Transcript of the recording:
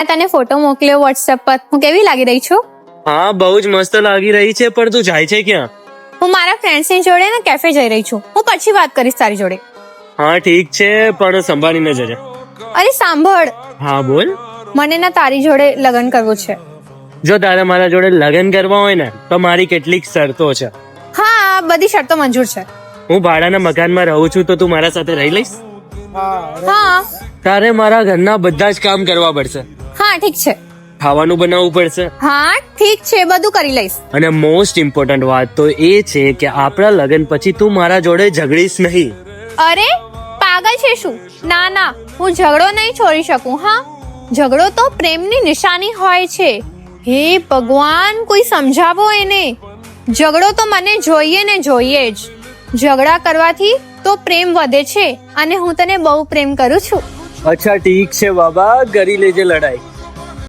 તને ફોટો મોકલ્યો વોટ્સએપ પર. હું કેવી લાગી રહી છું? હા, બહુ જ મસ્ત લાગી રહી છે. પણ તું જાય છે ક્યાં? હું મારા ફ્રેન્ડ્સની જોડે ને કેફે જઈ રહી છું. હું પછી વાત કરીશ તારી જોડે. હા ઠીક છે, પણ સંભાળીને જજે. અરે સાંભળ, હા બોલ. મને ના તારી જોડે લગ્ન કરવું છે. જો તારે મારા જોડે લગ્ન કરવા હોય ને તો મારી કેટલીક શરતો છે. હા, બધી શરતો મંજૂર છે. હું ભાડાના મકાનમાં રહું છું, તો તું મારા સાથે રહી લઈશ? હા તારે મારા ઘરના બધા જ કામ કરવા પડશે. હા ઠીક છે. ખાવાનું બનાવવું પડશે. હા ઠીક છે, બધું કરી લઈશ. અને મોસ્ટ ઇમ્પોર્ટન્ટ વાત તો એ છે કે આપણા લગ્ન પછી તું મારા જોડે ઝઘડીશ નહીં. અરે પાગલ છે શું? ના ના, હું ઝઘડો નહીં છોડી શકું. હા, ઝઘડો તો પ્રેમની નિશાની હોય છે. હે ભગવાન, કોઈ સમજાવો એને. ઝઘડો તો મને જોઈએ ને જોઈએ જ. ઝઘડા કરવાથી તો પ્રેમ વધે છે, અને હું તને બહુ પ્રેમ કરું છું. અચ્છા ઠીક છે બાબા, કરી લેજે લડાઈ.